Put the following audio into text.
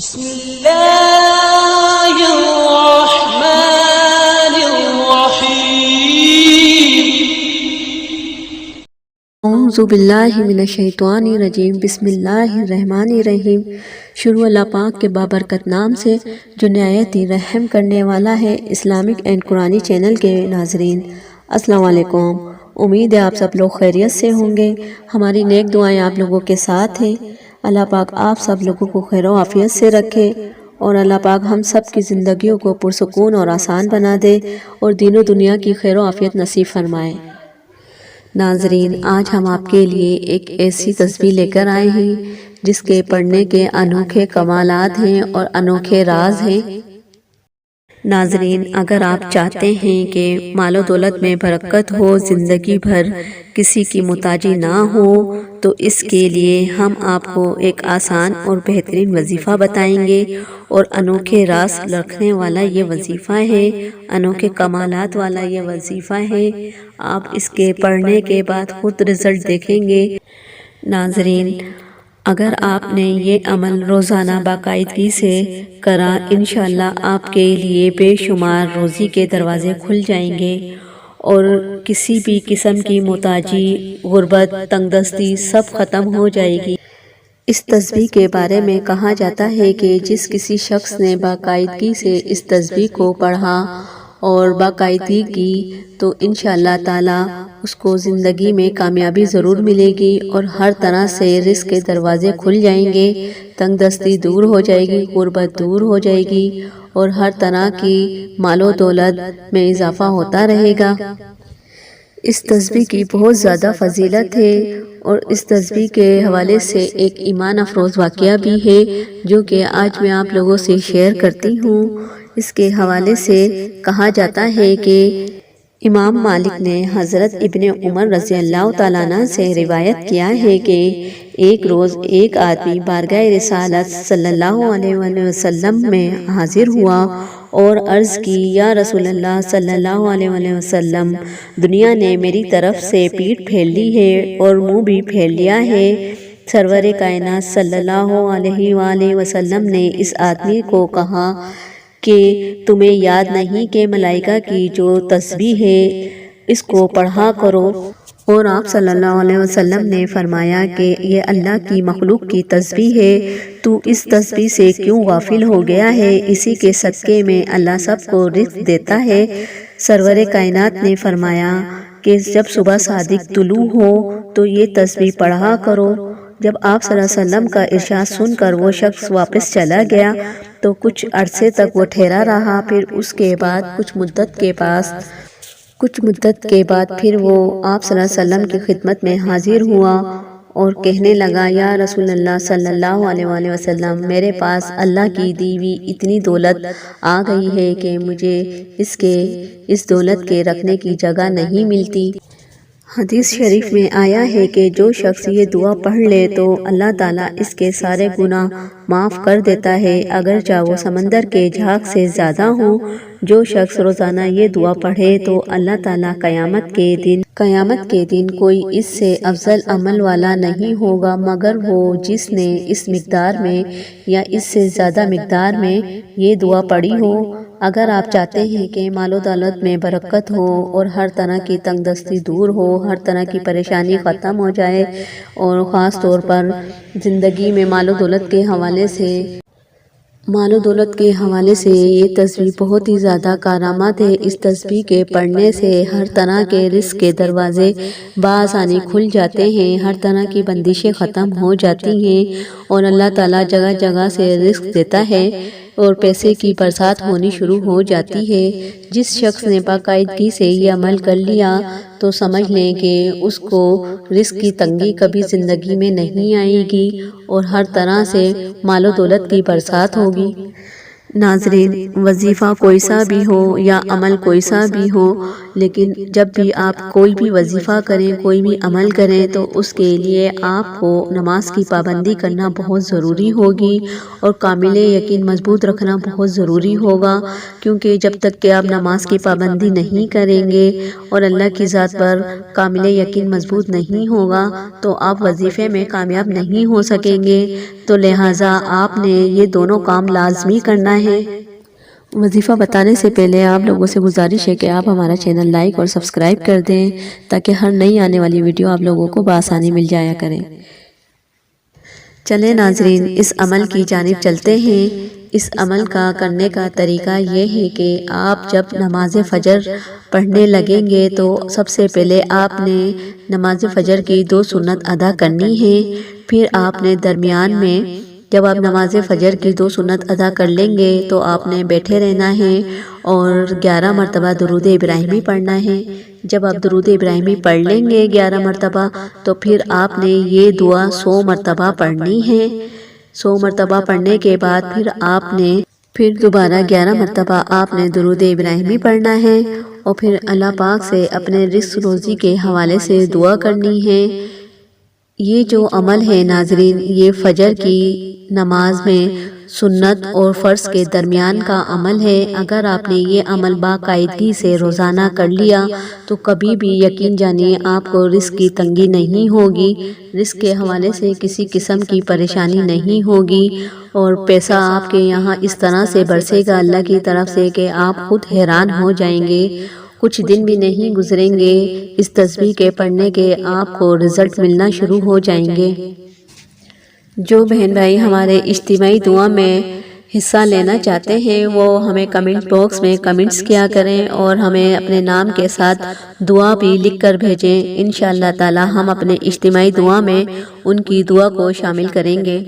بسم اللہ الرحمن الرحیم۔ اعوذ باللہ من الشیطان الرجیم۔ بسم اللہ الرحمن الرحیم۔ شروع اللہ پاک کے بابرکت نام سے جو نہایت ہی رحم کرنے والا ہے۔ اسلامک اینڈ قرآنی چینل کے ناظرین السلام علیکم۔ امید ہے آپ سب لوگ خیریت سے ہوں گے۔ ہماری نیک دعائیں آپ لوگوں کے ساتھ ہیں۔ اللہ پاک آپ سب لوگوں کو خیر و عافیت سے رکھے اور اللہ پاک ہم سب کی زندگیوں کو پرسکون اور آسان بنا دے اور دین و دنیا کی خیر و عافیت نصیب فرمائے۔ ناظرین آج ہم آپ کے لیے ایک ایسی تسبیح لے کر آئے ہیں جس کے پڑھنے کے انوکھے کمالات ہیں اور انوکھے راز ہیں۔ ناظرین اگر آپ چاہتے ہیں کہ مال و دولت میں برکت ہو، زندگی بھر کسی کی محتاجی نہ ہو، تو اس کے لیے ہم آپ کو ایک آسان اور بہترین وظیفہ بتائیں گے اور انوکھے راز رکھنے والا یہ وظیفہ ہے، انوکھے کمالات والا یہ وظیفہ ہے۔ آپ اس کے پڑھنے کے بعد خود رزلٹ دیکھیں گے۔ ناظرین اگر آپ نے یہ عمل روزانہ باقاعدگی سے کرا، انشاءاللہ آپ کے لیے بے شمار روزی کے دروازے کھل جائیں گے اور کسی بھی قسم کی محتاجی، غربت، تنگ دستی سب ختم ہو جائے گی۔ اس تسبیح کے بارے میں کہا جاتا ہے کہ جس کسی شخص نے باقاعدگی سے اس تسبیح کو پڑھا اور باقاعدگی کی تو انشاءاللہ تعالی اس کو زندگی میں کامیابی ضرور ملے گی اور ہر طرح سے رزق کے دروازے کھل جائیں گے، تنگ دستی دور ہو جائے گی، غربت دور ہو جائے گی اور ہر طرح کی مال و دولت میں اضافہ ہوتا رہے گا۔ اس تسبیح کی بہت زیادہ فضیلت ہے اور اس تسبیح کے حوالے سے ایک ایمان افروز واقعہ بھی ہے جو کہ آج میں آپ لوگوں سے شیئر کرتی ہوں۔ اس کے حوالے سے کہا جاتا ہے کہ امام مالک نے حضرت ابن عمر رضی اللہ تعالیٰ عنہ سے روایت کیا ہے کہ ایک روز ایک آدمی بارگاہ رسالت صلی اللہ علیہ وآلہ وسلم میں حاضر ہوا اور عرض کی، یا رسول اللہ صلی اللہ علیہ وآلہ وسلم، دنیا نے میری طرف سے پیٹھ پھیر لی ہے اور منہ بھی پھیر لیا ہے۔ سرور کائنات صلی اللہ علیہ وآلہ وسلم نے اس آدمی کو کہا کہ تمہیں یاد نہیں کہ ملائکہ کی جو تسبیح ہے اس کو پڑھا کرو؟ اور آپ صلی اللہ علیہ وسلم نے فرمایا کہ یہ اللہ کی مخلوق کی تسبیح ہے، تو اس تسبیح سے کیوں غافل ہو گیا ہے؟ اسی کے صدقے میں اللہ سب کو رزق دیتا ہے۔ سرور کائنات نے فرمایا کہ جب صبح صادق طلوع ہو تو یہ تسبیح پڑھا کرو۔ جب آپ صلی اللہ علیہ وسلم کا ارشاد سن کر وہ شخص واپس چلا گیا تو کچھ عرصے تک وہ ٹھہرا رہا، پھر اس کے بعد کچھ مدت کے بعد پھر وہ آپ صلی اللہ علیہ وسلم کی خدمت میں حاضر ہوا اور کہنے لگا، یا رسول اللہ صلی اللہ علیہ وآلہ وسلم، میرے پاس اللہ کی دی ہوئی اتنی دولت آ گئی ہے کہ مجھے اس دولت کے رکھنے کی جگہ نہیں ملتی۔ حدیث شریف میں آیا ہے کہ جو شخص یہ دعا پڑھ لے تو اللہ تعالیٰ اس کے سارے گناہ معاف کر دیتا ہے، اگرچہ وہ سمندر کے جھاگ سے زیادہ ہوں۔ جو شخص روزانہ یہ دعا پڑھے تو اللہ تعالیٰ قیامت کے دن کوئی اس سے افضل عمل والا نہیں ہوگا مگر وہ جس نے اس مقدار میں یا اس سے زیادہ مقدار میں یہ دعا پڑھی ہو۔ اگر آپ چاہتے ہیں کہ مال و دولت میں برکت ہو اور ہر طرح کی تنگ دستی دور ہو، ہر طرح کی پریشانی ختم ہو جائے اور خاص طور پر زندگی میں مال و دولت کے حوالے سے یہ تسبیح بہت ہی زیادہ کارآمد ہے۔ اس تسبیح کے پڑھنے سے ہر طرح کے رزق کے دروازے بآسانی کھل جاتے ہیں، ہر طرح کی بندشیں ختم ہو جاتی ہیں اور اللہ تعالیٰ جگہ جگہ سے رزق دیتا ہے اور پیسے کی برسات ہونی شروع ہو جاتی ہے۔ جس شخص نے باقاعدگی سے یہ عمل کر لیا تو سمجھ لیں کہ اس کو رزق کی تنگی کبھی زندگی میں نہیں آئے گی اور ہر طرح سے مال و دولت کی برسات ہوگی۔ ناظرین وظیفہ کوئی سا بھی ہو یا عمل کوئی سا بھی ہو، لیکن جب بھی آپ کوئی بھی وظیفہ کریں، کوئی بھی عمل کریں تو اس کے لیے آپ کو نماز کی پابندی کرنا بہت ضروری ہوگی اور کامل یقین مضبوط رکھنا بہت ضروری ہوگا، کیونکہ جب تک کہ آپ نماز کی پابندی نہیں کریں گے اور اللہ کی ذات پر کامل یقین مضبوط نہیں ہوگا تو آپ وظیفے میں کامیاب نہیں ہو سکیں گے۔ تو لہٰذا آپ نے یہ دونوں کام لازمی کرنا ہے۔ وظیفہ بتانے سے پہلے آپ لوگوں سے گزارش ہے کہ آپ ہمارا چینل لائک اور سبسکرائب کر دیں تاکہ ہر نئی آنے والی ویڈیو آپ لوگوں کو بآسانی مل جایا کریں۔ چلیں ناظرین، اس عمل کی جانب چلتے ہیں۔ اس عمل کا کرنے کا طریقہ یہ ہے کہ آپ جب نماز فجر پڑھنے لگیں گے تو سب سے پہلے آپ نے نماز فجر کی 2 سنت ادا کرنی ہے۔ پھر آپ نے درمیان میں جب آپ نماز فجر کی 2 سنت ادا کر لیں گے تو آپ نے بیٹھے رہنا ہے اور 11 مرتبہ درود ابراہیمی پڑھنا ہے۔ جب آپ درود ابراہیمی پڑھ لیں گے 11 مرتبہ تو پھر آپ نے یہ دعا 100 مرتبہ پڑھنی ہے۔ 100 مرتبہ پڑھنے کے بعد پھر دوبارہ 11 مرتبہ آپ نے درود ابراہیمی پڑھنا ہے اور پھر اللہ پاک سے اپنے رزق روزی کے حوالے سے دعا کرنی ہے۔ یہ جو عمل ہے ناظرین، یہ فجر کی نماز میں سنت اور فرض کے درمیان کا عمل ہے۔ اگر آپ نے یہ عمل باقاعدگی سے روزانہ کر لیا تو کبھی بھی یقین جانیے آپ کو رزق کی تنگی نہیں ہوگی، رزق کے حوالے سے کسی قسم کی پریشانی نہیں ہوگی اور پیسہ آپ کے یہاں اس طرح سے برسے گا اللہ کی طرف سے کہ آپ خود حیران ہو جائیں گے۔ کچھ دن بھی نہیں گزریں گے اس تسبیح کے پڑھنے کے آپ کو رزلٹ ملنا شروع ہو جائیں گے۔ جو بہن بھائی ہمارے اجتماعی دعا میں حصہ لینا چاہتے ہیں وہ ہمیں کمنٹ باکس میں کمنٹس کیا کریں اور ہمیں اپنے نام کے ساتھ دعا بھی لکھ کر بھیجیں۔ انشاءاللہ تعالی ہم اپنے اجتماعی دعا میں ان کی دعا کو شامل کریں گے۔